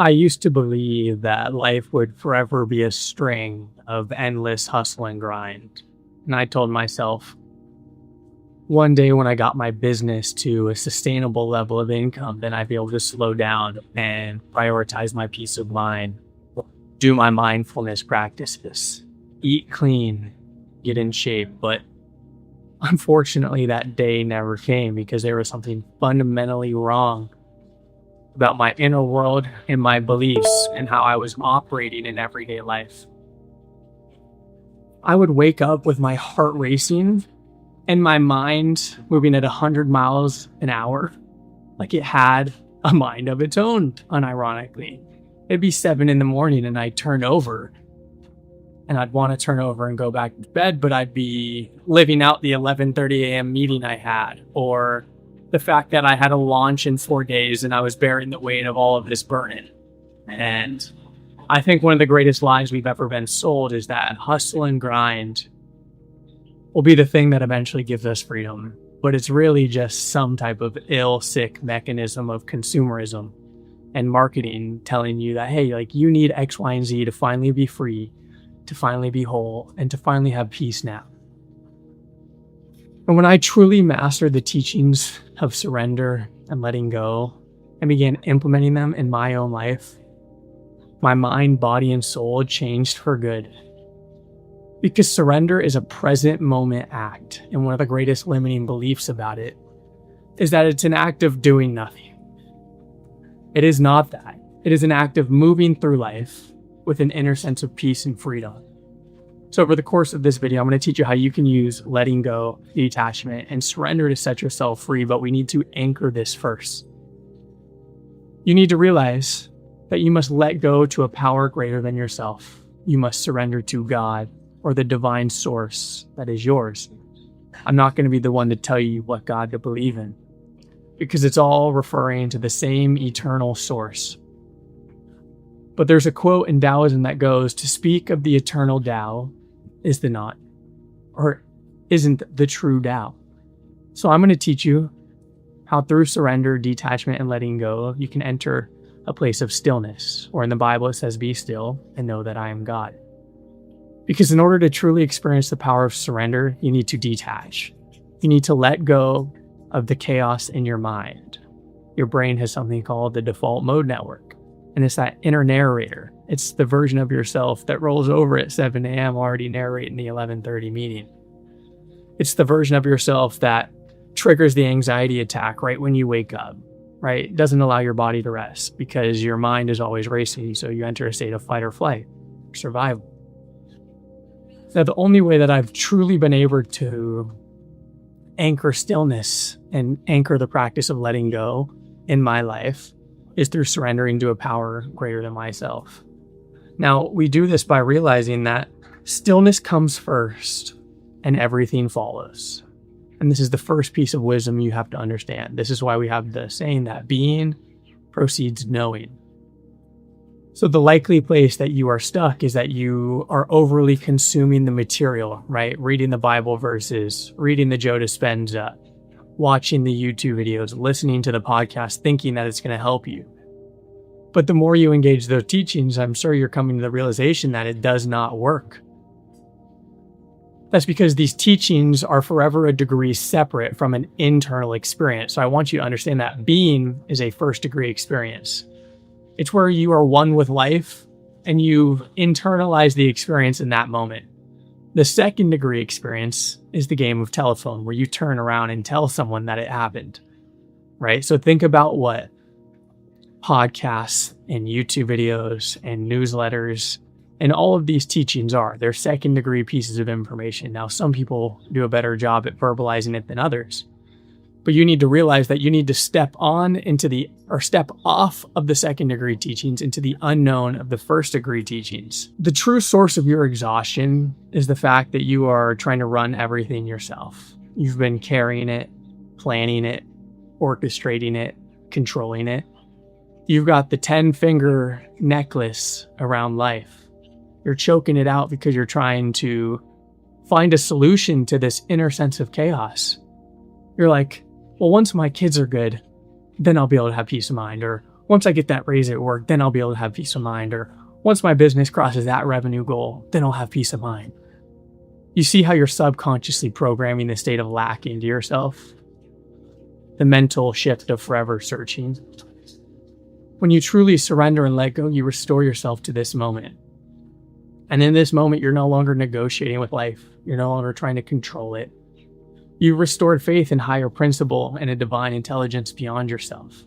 I used to believe that life would forever be a string of endless hustle and grind. And I told myself, one day when I got my business to a sustainable level of income, then I'd be able to slow down and prioritize my peace of mind, do my mindfulness practices, eat clean, get in shape. But unfortunately, that day never came because there was something fundamentally wrong about my inner world and my beliefs and how I was operating in everyday life. I would wake up with my heart racing and my mind moving at 100 miles an hour, like it had a mind of its own, unironically. It'd be 7 a.m. and I'd turn over, and I'd want to turn over and go back to bed, but I'd be living out the 11:30 a.m. meeting I had, or the fact that I had a launch in 4 days and I was bearing the weight of all of this burden. And I think one of the greatest lies we've ever been sold is that hustle and grind will be the thing that eventually gives us freedom. But it's really just some type of sick mechanism of consumerism and marketing telling you that, hey, like you need X, Y, and Z to finally be free, to finally be whole, and to finally have peace now. And when I truly mastered the teachings of surrender and letting go and began implementing them in my own life, my mind, body, and soul changed for good. Because surrender is a present moment act, and one of the greatest limiting beliefs about it is that it's an act of doing nothing. It is not that. It is an act of moving through life with an inner sense of peace and freedom. So over the course of this video, I'm going to teach you how you can use letting go, detachment, and surrender to set yourself free, but we need to anchor this first. You need to realize that you must let go to a power greater than yourself. You must surrender to God, or the divine source that is yours. I'm not going to be the one to tell you what God to believe in, because it's all referring to the same eternal source. But there's a quote in Taoism that goes, to speak of the eternal Tao is the not, or isn't the true Tao. So I'm going to teach you how through surrender, detachment, and letting go, you can enter a place of stillness, or in the Bible it says, be still and know that I am God. Because in order to truly experience the power of surrender, you need to detach. You need to let go of the chaos in your mind. Your brain has something called the default mode network. And it's that inner narrator. It's the version of yourself that rolls over at 7 a.m. already narrating the 11:30 meeting. It's the version of yourself that triggers the anxiety attack right when you wake up, right? It doesn't allow your body to rest because your mind is always racing. So you enter a state of fight or flight, survival. Now, the only way that I've truly been able to anchor stillness and anchor the practice of letting go in my life is through surrendering to a power greater than myself. Now, we do this by realizing that stillness comes first and everything follows. And this is the first piece of wisdom you have to understand. This is why we have the saying that being precedes knowing. So the likely place that you are stuck is that you are overly consuming the material, right? Reading the Bible verses, reading the Joe Dispenza, watching the YouTube videos, listening to the podcast, thinking that it's going to help you. But the more you engage those teachings, I'm sure you're coming to the realization that it does not work. That's because these teachings are forever a degree separate from an internal experience. So I want you to understand that being is a first degree experience. It's where you are one with life and you internalize the experience in that moment. The second degree experience is the game of telephone, where you turn around and tell someone that it happened, right? So think about what podcasts and YouTube videos and newsletters and all of these teachings are. They're second degree pieces of information. Now, some people do a better job at verbalizing it than others. But you need to realize that you need to step off of the second degree teachings into the unknown of the first degree teachings. The true source of your exhaustion is the fact that you are trying to run everything yourself. You've been carrying it, planning it, orchestrating it, controlling it. You've got the 10-finger necklace around life. You're choking it out because you're trying to find a solution to this inner sense of chaos. You're like, well, once my kids are good, then I'll be able to have peace of mind. Or once I get that raise at work, then I'll be able to have peace of mind. Or once my business crosses that revenue goal, then I'll have peace of mind. You see how you're subconsciously programming the state of lack into yourself? The mental shift of forever searching. When you truly surrender and let go, you restore yourself to this moment. And in this moment, you're no longer negotiating with life. You're no longer trying to control it. You've restored faith in higher principle and a divine intelligence beyond yourself.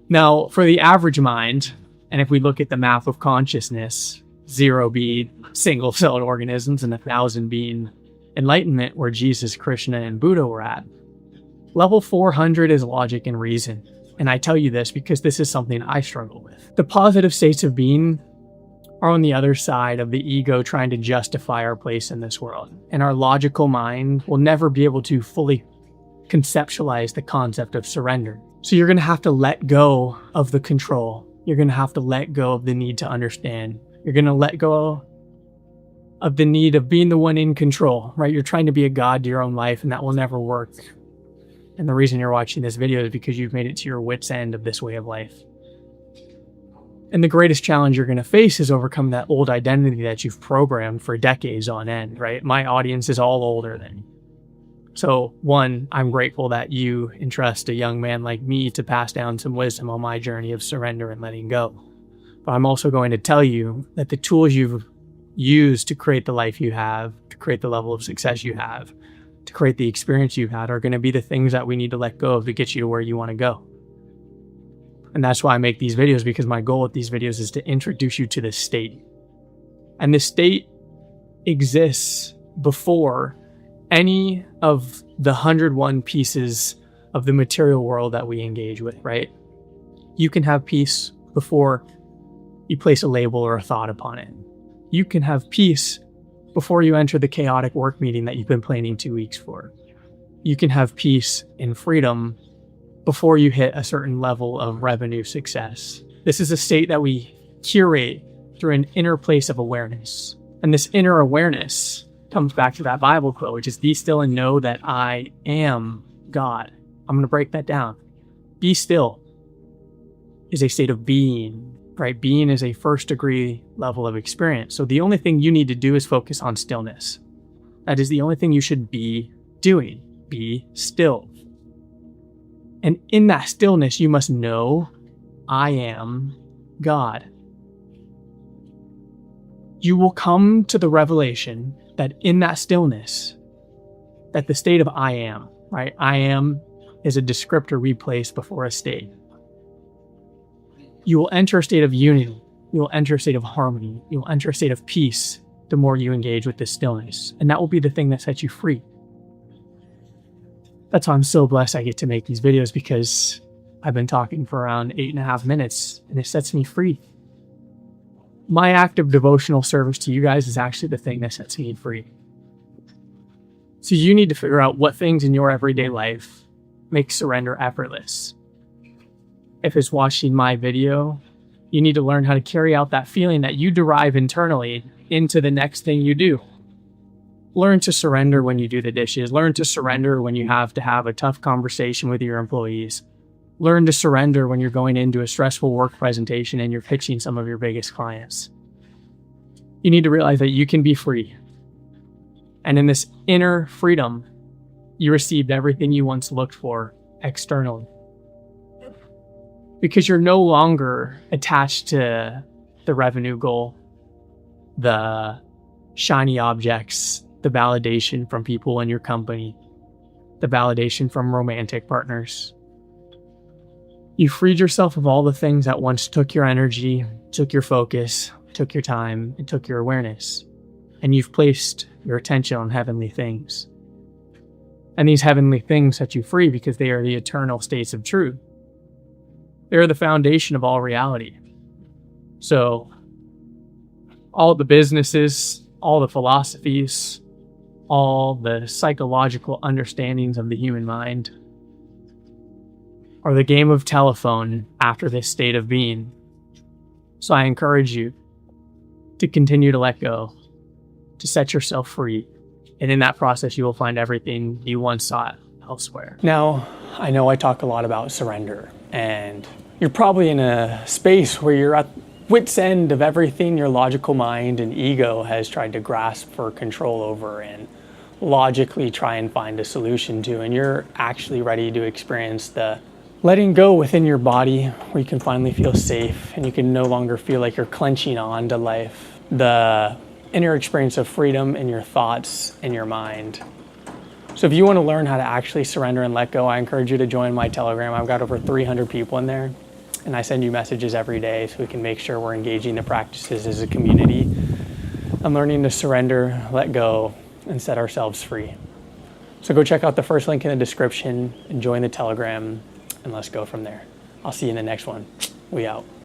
Now, for the average mind, and if we look at the map of consciousness, 0 being single-celled organisms and 1,000 being enlightenment, where Jesus, Krishna, and Buddha were at, level 400 is logic and reason. And I tell you this because this is something I struggle with. The positive states of being are on the other side of the ego trying to justify our place in this world. And our logical mind will never be able to fully conceptualize the concept of surrender. So you're going to have to let go of the control. You're going to have to let go of the need to understand. You're going to let go of the need of being the one in control, right? You're trying to be a god to your own life, and that will never work. And the reason you're watching this video is because you've made it to your wit's end of this way of life. And the greatest challenge you're going to face is overcoming that old identity that you've programmed for decades on end, right? My audience is all older than you. So one, I'm grateful that you entrust a young man like me to pass down some wisdom on my journey of surrender and letting go. But I'm also going to tell you that the tools you've used to create the life you have, to create the level of success you have, to create the experience you've had are going to be the things that we need to let go of to get you to where you want to go. And that's why I make these videos, because my goal with these videos is to introduce you to this state. And this state exists before any of the 101 pieces of the material world that we engage with, right? You can have peace before you place a label or a thought upon it. You can have peace before you enter the chaotic work meeting that you've been planning 2 weeks for. You can have peace and freedom before you hit a certain level of revenue success. This is a state that we curate through an inner place of awareness. And this inner awareness comes back to that Bible quote, which is, "Be still and know that I am God." I'm going to break that down. Be still is a state of being, right? Being is a first degree level of experience. So the only thing you need to do is focus on stillness. That is the only thing you should be doing. Be still. And in that stillness, you must know, I am God. You will come to the revelation that in that stillness, that the state of I am, right? I am is a descriptor we place before a state. You will enter a state of unity. You will enter a state of harmony. You will enter a state of peace the more you engage with this stillness. And that will be the thing that sets you free. That's why I'm so blessed I get to make these videos, because I've been talking for around 8.5 minutes and it sets me free. My act of devotional service to you guys is actually the thing that sets me free. So you need to figure out what things in your everyday life make surrender effortless. If it's watching my video, you need to learn how to carry out that feeling that you derive internally into the next thing you do. Learn to surrender when you do the dishes. Learn to surrender when you have to have a tough conversation with your employees. Learn to surrender when you're going into a stressful work presentation and you're pitching some of your biggest clients. You need to realize that you can be free. And in this inner freedom, you received everything you once looked for externally. Because you're no longer attached to the revenue goal, the shiny objects, the validation from people in your company, the validation from romantic partners. You freed yourself of all the things that once took your energy, took your focus, took your time, and took your awareness. And you've placed your attention on heavenly things. And these heavenly things set you free because they are the eternal states of truth. They are the foundation of all reality. So all the businesses, all the philosophies, all the psychological understandings of the human mind are the game of telephone after this state of being. So I encourage you to continue to let go, to set yourself free. And in that process, you will find everything you once sought elsewhere. Now, I know I talk a lot about surrender, and you're probably in a space where you're at wit's end of everything your logical mind and ego has tried to grasp for control over and logically try and find a solution to, and you're actually ready to experience the letting go within your body where you can finally feel safe and you can no longer feel like you're clenching on to life. The inner experience of freedom in your thoughts and your mind. So if you want to learn how to actually surrender and let go, I encourage you to join my Telegram. I've got over 300 people in there, and I send you messages every day so we can make sure we're engaging the practices as a community. I'm learning to surrender, let go, and set ourselves free. So go check out the first link in the description and join the Telegram, and let's go from there. I'll see you in the next one. We out.